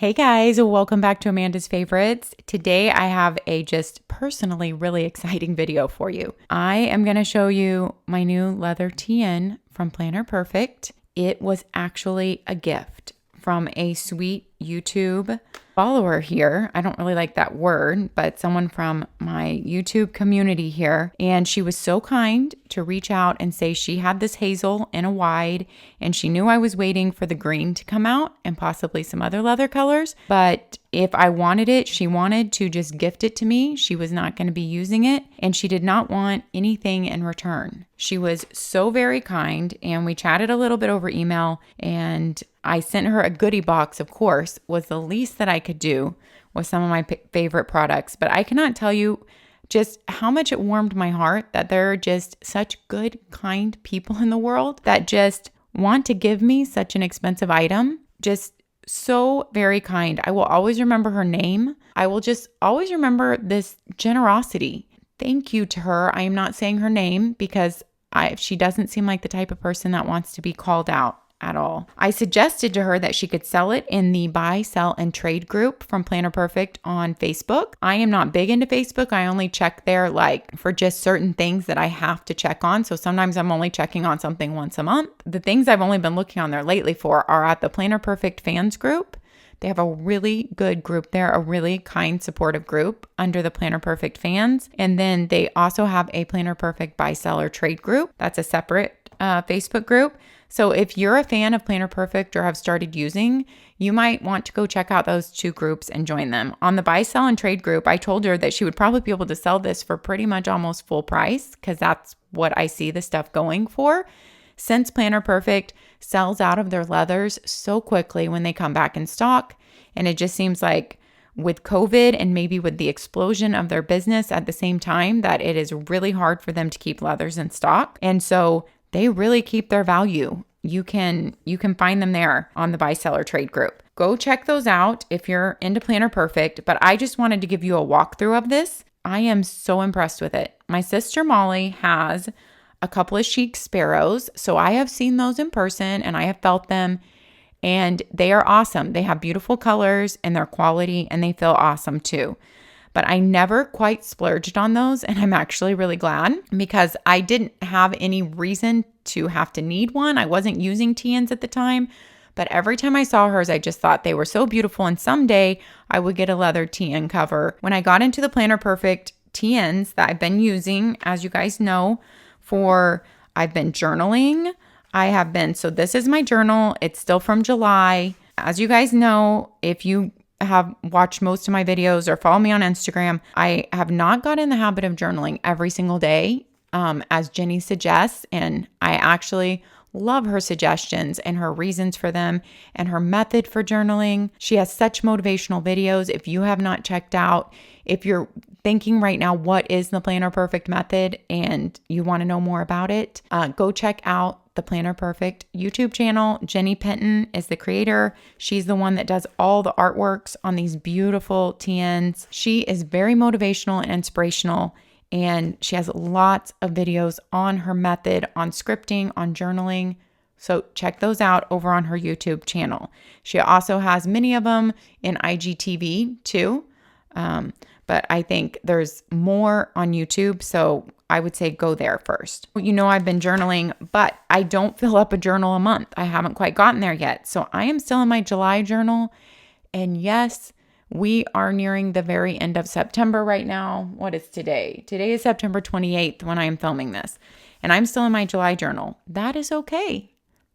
Hey guys, welcome back to Amanda's Favorites. Today I have a just personally really exciting video for you. I am going to show you my new leather TN from Planner Perfect. It was actually a gift from a sweet YouTube follower here. I don't really like that word, but someone from my YouTube community here. And she was so kind to reach out and say she had this hazel in a wide and she knew I was waiting for the green to come out and possibly some other leather colors. But if I wanted it, she wanted to just gift it to me. She was not going to be using it and she did not want anything in return. She was so very kind and we chatted a little bit over email and I sent her a goodie box, of course, was the least that I could do with some of my favorite products. But I cannot tell you just how much it warmed my heart that there are just such good, kind people in the world that just want to give me such an expensive item. Just so very kind. I will always remember her name. I will just always remember this generosity. Thank you to her. I am not saying her name because she doesn't seem like the type of person that wants to be called out at all. I suggested to her that she could sell it in the buy, sell, and trade group from Planner Perfect on Facebook. I am not big into Facebook. I only check there like for just certain things that I have to check on. So sometimes I'm only checking on something once a month. The things I've only been looking on there lately for are at the Planner Perfect fans group. They have a really good group there, a really kind, supportive group under the Planner Perfect fans. And then they also have a Planner Perfect buy, sell, or trade group. That's a separate Facebook group. So if you're a fan of Planner Perfect or have started using, you might want to go check out those two groups and join them. On the buy, sell, and trade group, I told her that she would probably be able to sell this for pretty much almost full price because that's what I see the stuff going for. Since Planner Perfect sells out of their leathers so quickly when they come back in stock, and it just seems like with COVID and maybe with the explosion of their business at the same time that it is really hard for them to keep leathers in stock. And so they really keep their value. You can find them there on the buy, sell, or trade group. Go check those out if you're into Planner Perfect, but I just wanted to give you a walkthrough of this. I am so impressed with it. My sister Molly has a couple of chic sparrows, so I have seen those in person and I have felt them and they are awesome. They have beautiful colors and their quality and they feel awesome too. But I never quite splurged on those. And I'm actually really glad because I didn't have any reason to have to need one. I wasn't using TNs at the time, but every time I saw hers, I just thought they were so beautiful. And someday I would get a leather TN cover. When I got into the Planner Perfect TNs that I've been using, as you guys know, I've been journaling. So this is my journal. It's still from July. As you guys know, if you have watched most of my videos or follow me on Instagram, I have not got in the habit of journaling every single day, as Jenny suggests. And I actually love her suggestions and her reasons for them and her method for journaling. She has such motivational videos. If you have not checked out, if you're thinking right now, what is the Planner Perfect method and you want to know more about it, go check out the Planner Perfect YouTube channel. Jenny Penton is the creator. She's the one that does all the artworks on these beautiful TNs. She is very motivational and inspirational, and she has lots of videos on her method, on scripting, on journaling. So check those out over on her YouTube channel. She also has many of them in IGTV too. But I think there's more on YouTube, so I would say go there first. You know, I've been journaling, but I don't fill up a journal a month. I haven't quite gotten there yet. So I am still in my July journal. And yes, we are nearing the very end of September right now. What is today? Today is September 28th when I am filming this. And I'm still in my July journal. That is okay.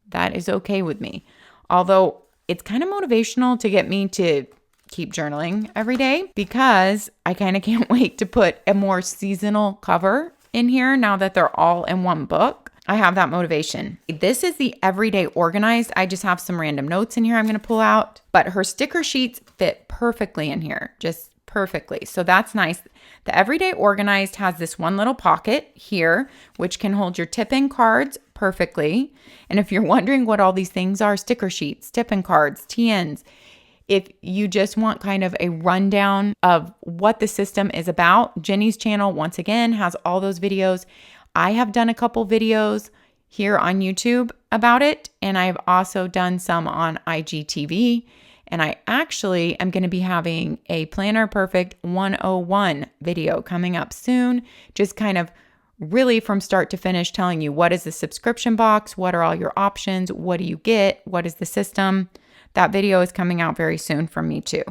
That is okay with me. Although it's kind of motivational to get me to keep journaling every day because I kind of can't wait to put a more seasonal cover in here now that they're all in one book. I have that motivation. This is the Everyday Organized. I just have some random notes in here I'm going to pull out, but her sticker sheets fit perfectly in here, just perfectly. So that's nice. The Everyday Organized has this one little pocket here, which can hold your tip-in cards perfectly. And if you're wondering what all these things are, sticker sheets, tip-in cards, TNs, if you just want kind of a rundown of what the system is about, Jenny's channel, once again, has all those videos. I have done a couple videos here on YouTube about it, and I've also done some on IGTV. And I actually am going to be having a Planner Perfect 101 video coming up soon, just kind of really from start to finish telling you what is the subscription box, what are all your options, what do you get, what is the system. That video is coming out very soon from me too.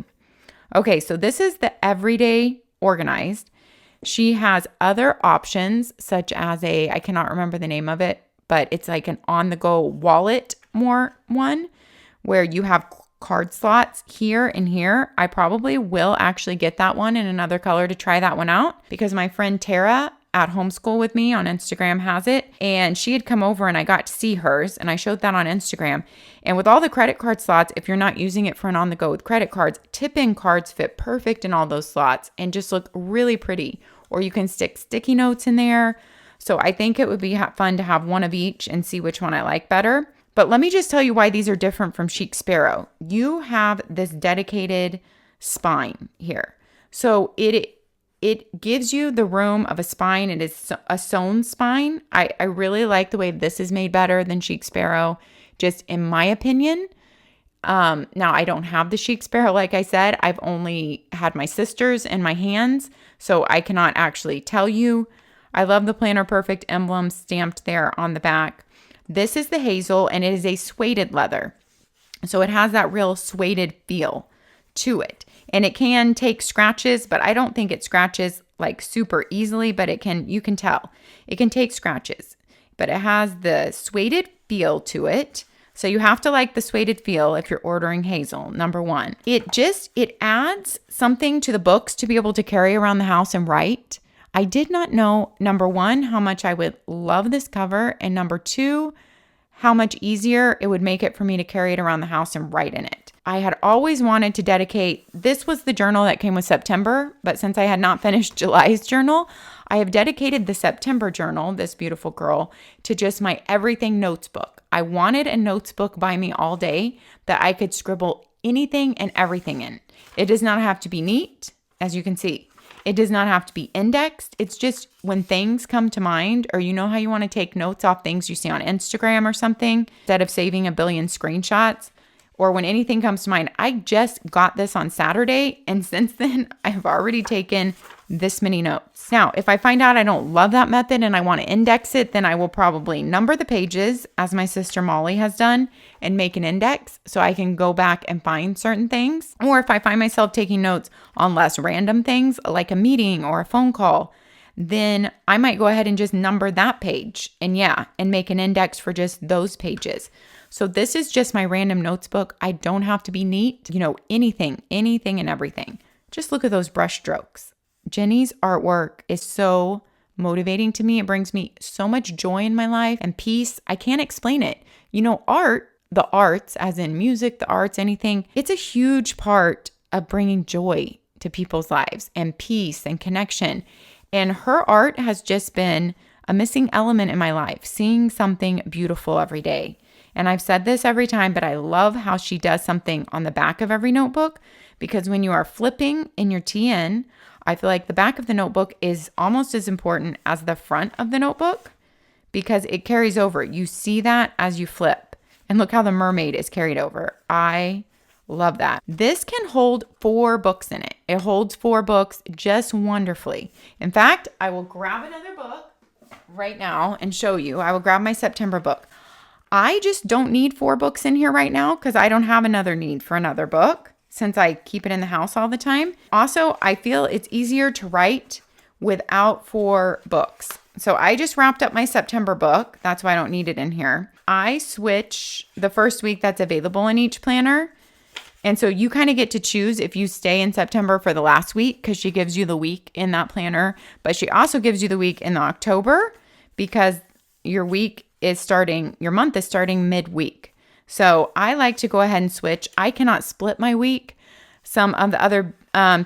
Okay, so this is the everyday organized. She has other options such as I cannot remember the name of it, but it's like an on-the-go wallet more one where you have card slots here and here. I probably will actually get that one in another color to try that one out because my friend Tara at Homeschool with me on Instagram has it, and she had come over and I got to see hers and I showed that on Instagram. And with all the credit card slots, if you're not using it for an on the go with credit cards, tip-in cards fit perfect in all those slots and just look really pretty. Or you can stick sticky notes in there. So I think it would be fun to have one of each and see which one I like better. But let me just tell you why these are different from Chic Sparrow. You have this dedicated spine here. So it gives you the room of a spine. It is a sewn spine. I really like the way this is made better than Chic Sparrow, just in my opinion. Now, I don't have the Chic Sparrow, like I said. I've only had my sister's in my hands, so I cannot actually tell you. I love the Planner Perfect emblem stamped there on the back. This is the hazel, and it is a suede leather. So it has that real suede feel to it. And it can take scratches, but I don't think it scratches like super easily, but you can tell. It can take scratches, but it has the suede feel to it. So you have to like the suede feel if you're ordering hazel, number one. It adds something to the books to be able to carry around the house and write. I did not know, number one, how much I would love this cover, and number two, how much easier it would make it for me to carry it around the house and write in it. I had always wanted to dedicate, this was the journal that came with September, but since I had not finished July's journal, I have dedicated the September journal, this beautiful girl, to just my everything notes book. I wanted a notes book by me all day that I could scribble anything and everything in. It does not have to be neat, as you can see. It does not have to be indexed. It's just when things come to mind, or you know how you want to take notes off things you see on Instagram or something, instead of saving a billion screenshots, or when anything comes to mind. I just got this on Saturday, and since then, I've already taken this many notes. Now, if I find out I don't love that method and I want to index it, then I will probably number the pages, as my sister Molly has done, and make an index so I can go back and find certain things. Or if I find myself taking notes on less random things, like a meeting or a phone call, then I might go ahead and just number that page and make an index for just those pages. So this is just my random notes book. I don't have to be neat, anything and everything. Just look at those brush strokes. Jenny's artwork is so motivating to me. It brings me so much joy in my life and peace. I can't explain it. Art, the arts, as in music, the arts, anything, it's a huge part of bringing joy to people's lives and peace and connection. And her art has just been a missing element in my life, seeing something beautiful every day. And I've said this every time, but I love how she does something on the back of every notebook, because when you are flipping in your TN, I feel like the back of the notebook is almost as important as the front of the notebook because it carries over. You see that as you flip. And look how the mermaid is carried over. I love that. This can hold 4 books in it. It holds 4 books just wonderfully. In fact, I will grab another book right now and show you. I will grab my September book. I just don't need 4 books in here right now because I don't have another need for another book since I keep it in the house all the time. Also, I feel it's easier to write without 4 books. So I just wrapped up my September book. That's why I don't need it in here. I switch the first week that's available in each planner. And so you kind of get to choose if you stay in September for the last week because she gives you the week in that planner. But she also gives you the week in October because your month is starting midweek. So I like to go ahead and switch. I cannot split my week. Some of the other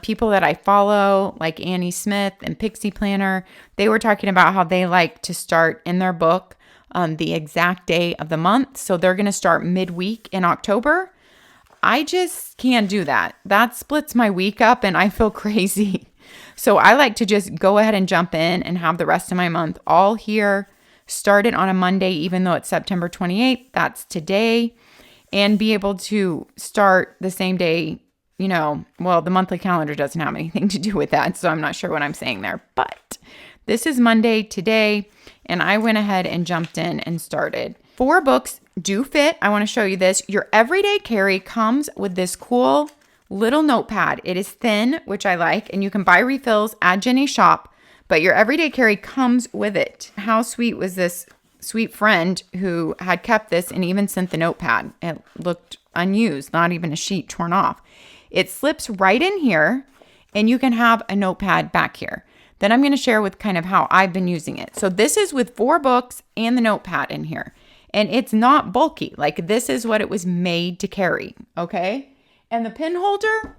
people that I follow, like Annie Smith and Pixie Planner, they were talking about how they like to start in their book the exact day of the month. So they're going to start midweek in October. I just can't do that. That splits my week up and I feel crazy. So I like to just go ahead and jump in and have the rest of my month all here. Started on a Monday, even though it's September 28th. That's today. and be able to start the same day. You know, well, the monthly calendar doesn't have anything to do with that, so I'm not sure what I'm saying there. But this is Monday today, and I went ahead and jumped in and started. 4 books do fit. I want to show you this. Your everyday carry comes with this cool little notepad. It is thin, which I like, and you can buy refills at Jenny's shop, but your everyday carry comes with it. How sweet was this sweet friend who had kept this and even sent the notepad? It looked unused, not even a sheet torn off. It slips right in here, and you can have a notepad back here. Then I'm going to share with kind of how I've been using it. So this is with 4 books and the notepad in here. And it's not bulky. Like, this is what it was made to carry, okay? And the pin holder,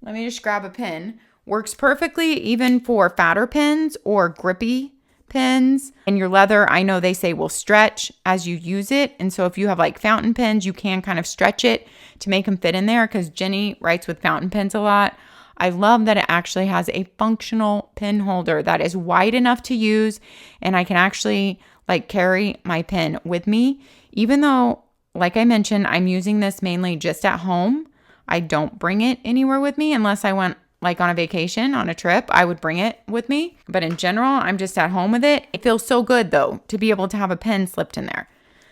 let me just grab a pin, works perfectly even for fatter pins or grippy pins. And your leather, I know they say will stretch as you use it. And so if you have like fountain pens, you can kind of stretch it to make them fit in there, because Jenny writes with fountain pens a lot. I love that it actually has a functional pin holder that is wide enough to use, and I can actually like carry my pen with me. Even though, like I mentioned, I'm using this mainly just at home. I don't bring it anywhere with me unless I went like on a vacation, on a trip, I would bring it with me. But in general, I'm just at home with it. It feels so good though to be able to have a pen slipped in there.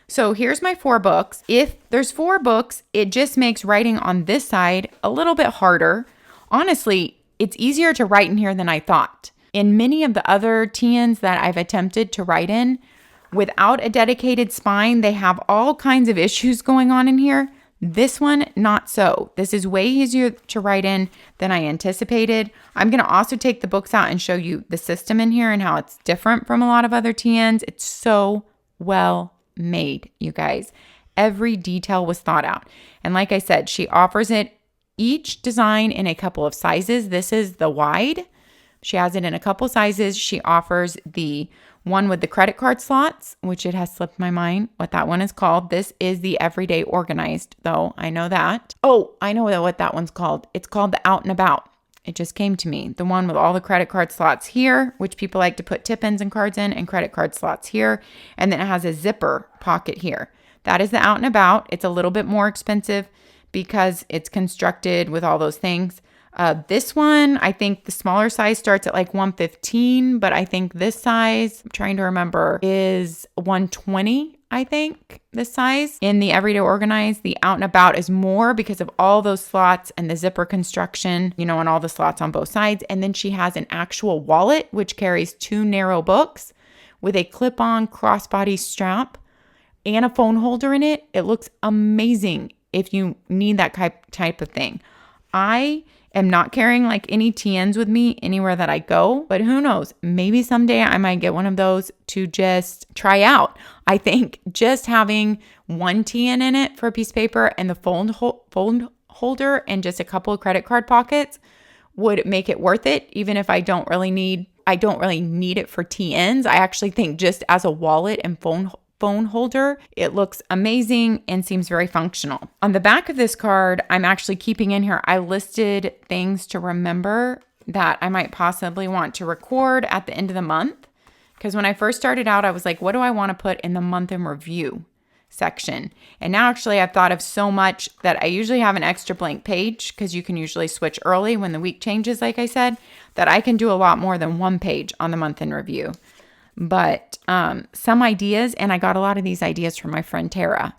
So here's my 4 books. If there's 4 books, it just makes writing on this side a little bit harder. Honestly, it's easier to write in here than I thought. In many of the other TNs that I've attempted to write in, without a dedicated spine, they have all kinds of issues going on in here. This one, not so. This is way easier to write in than I anticipated. I'm going to also take the books out and show you the system in here and how it's different from a lot of other TNs. It's so well made, you guys. Every detail was thought out. And like I said, she offers it each design in a couple of sizes. This is the wide. She has it in a couple sizes. She offers the one with the credit card slots, which it has slipped my mind what that one is called. This is the everyday organized, though. I know that. Oh, I know what that one's called. It's called the out and about. It just came to me. The one with all the credit card slots here, which people like to put tip-ins and cards in, and credit card slots here. And then it has a zipper pocket here. That is the out and about. It's a little bit more expensive because it's constructed with all those things. This one, I think the smaller size starts at like 115, but I think this size, I'm trying to remember, is 120, I think, this size. In the everyday organized, the out and about is more because of all those slots and the zipper construction, you know, and all the slots on both sides. And then she has an actual wallet, which carries 2 narrow books with a clip-on crossbody strap and a phone holder in it. It looks amazing if you need that type of thing. I am not carrying like any TNs with me anywhere that I go, but who knows? Maybe someday I might get one of those to just try out. I think just having one TN in it for a piece of paper and the phone holder and just a couple of credit card pockets would make it worth it, even if I don't really need it for TNs. I actually think just as a wallet and phone holder, it looks amazing and seems very functional. On the back of this card, I'm actually keeping in here, I listed things to remember that I might possibly want to record at the end of the month. Because when I first started out, I was like, what do I want to put in the month in review section? And now actually I've thought of so much that I usually have an extra blank page, because you can usually switch early when the week changes, like I said, that I can do a lot more than 1 page on the month in review. But some ideas, and I got a lot of these ideas from my friend Tara,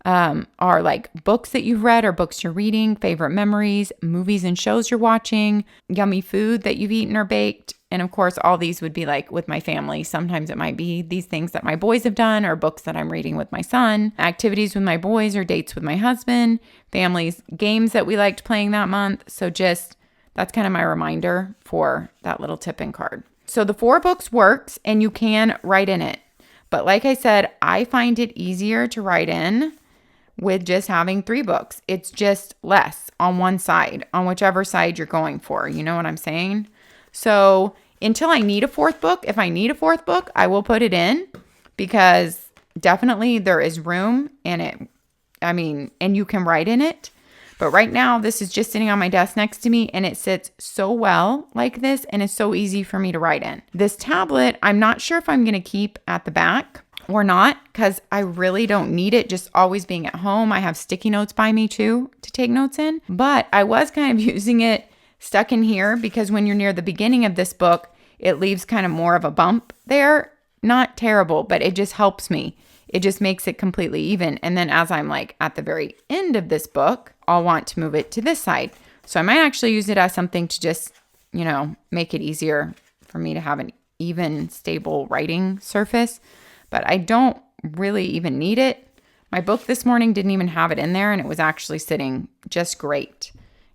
are like books that you've read or books you're reading, favorite memories, movies and shows you're watching, yummy food that you've eaten or baked. And of course, all these would be like with my family. Sometimes it might be these things that my boys have done or books that I'm reading with my son, activities with my boys or dates with my husband, families, games that we liked playing that month. So just, that's kind of my reminder for that little tip-in card. So the 4 books works and you can write in it. But like I said, I find it easier to write in with just having 3 books. It's just less on one side, on whichever side you're going for. You know what I'm saying? So until I need a 4th book, if I need a 4th book, I will put it in, because definitely there is room in it. And you can write in it. But right now, this is just sitting on my desk next to me, and it sits so well like this, and it's so easy for me to write in. This tablet, I'm not sure if I'm going to keep at the back or not, because I really don't need it just always being at home. I have sticky notes by me too to take notes in, but I was kind of using it stuck in here because when you're near the beginning of this book, it leaves kind of more of a bump there. Not terrible, but it just helps me. It just makes it completely even. And then as I'm like at the very end of this book, I'll want to move it to this side. So I might actually use it as something to just, you know, make it easier for me to have an even, stable writing surface. But I don't really even need it. My book this morning didn't even have it in there, and it was actually sitting just great.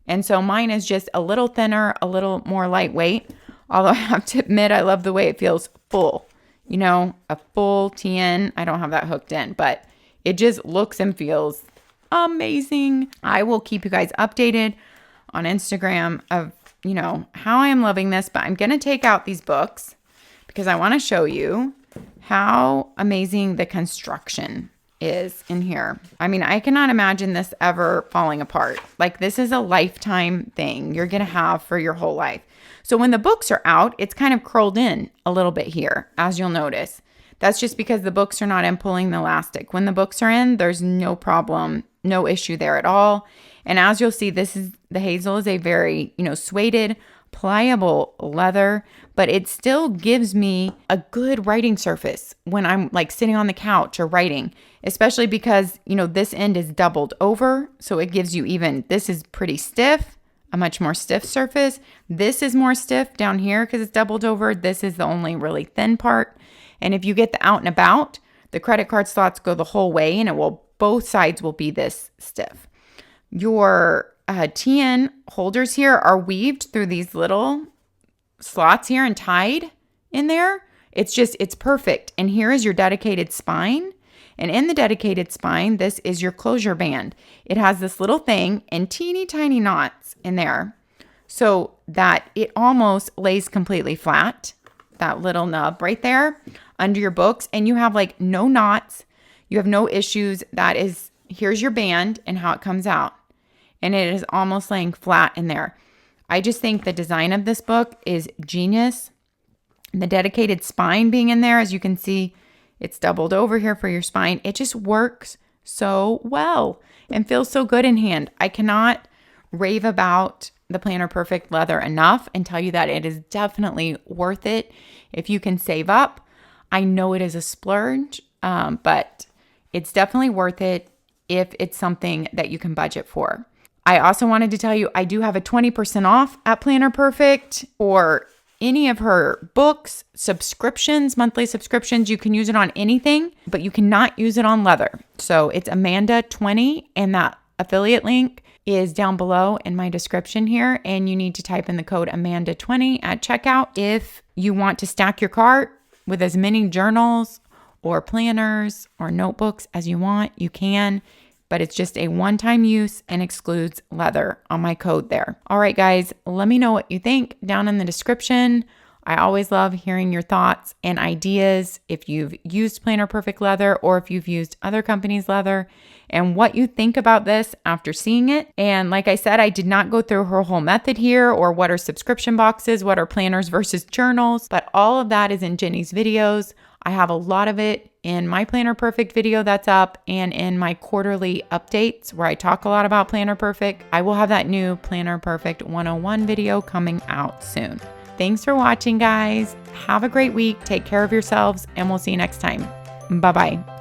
And so mine is just a little thinner, a little more lightweight. Although I have to admit, I love the way it feels full. You know, a full TN. I don't have that hooked in, but it just looks and feels amazing. I will keep you guys updated on Instagram of, you know, how I am loving this, but I'm going to take out these books because I want to show you how amazing the construction is in here. I mean, I cannot imagine this ever falling apart. Like, this is a lifetime thing you're going to have for your whole life. So when the books are out, it's kind of curled in a little bit here, as you'll notice. That's just because the books are not in pulling the elastic. When the books are in, there's no problem, no issue there at all. And as you'll see, the hazel is a very, you know, suede, pliable leather, but it still gives me a good writing surface when I'm like sitting on the couch or writing, especially because, you know, this end is doubled over. So it gives you even, this is pretty stiff, a much more stiff surface. This is more stiff down here because it's doubled over. This is the only really thin part. And if you get the out and about, the credit card slots go the whole way and both sides will be this stiff. Your TN holders here are weaved through these little slots here and tied in there. It's perfect. And here is your dedicated spine. And in the dedicated spine, this is your closure band. It has this little thing and teeny tiny knots in there so that it almost lays completely flat. That little nub right there under your books. And you have like no knots. You have no issues. Here's your band and how it comes out. And it is almost laying flat in there. I just think the design of this book is genius. And the dedicated spine being in there, as you can see, it's doubled over here for your spine. It just works so well and feels so good in hand. I cannot rave about the Planner Perfect leather enough and tell you that it is definitely worth it if you can save up. I know it is a splurge, but it's definitely worth it if it's something that you can budget for. I also wanted to tell you, I do have a 20% off at Planner Perfect for any of her books, subscriptions, monthly subscriptions. You can use it on anything, but you cannot use it on leather. So it's Amanda20, and that affiliate link is down below in my description here. And you need to type in the code Amanda20 at checkout. If you want to stack your cart with as many journals or planners or notebooks as you want, you can. But it's just a one-time use and excludes leather on my code there. All right, guys, let me know what you think down in the description. I always love hearing your thoughts and ideas if you've used Planner Perfect leather or if you've used other companies' leather and what you think about this after seeing it. And like I said, I did not go through her whole method here or what are subscription boxes, what are planners versus journals, but all of that is in Jenny's videos. I have a lot of it in my Planner Perfect video that's up and in my quarterly updates where I talk a lot about Planner Perfect. I will have that new Planner Perfect 101 video coming out soon. Thanks for watching, guys. Have a great week. Take care of yourselves, and we'll see you next time. Bye-bye.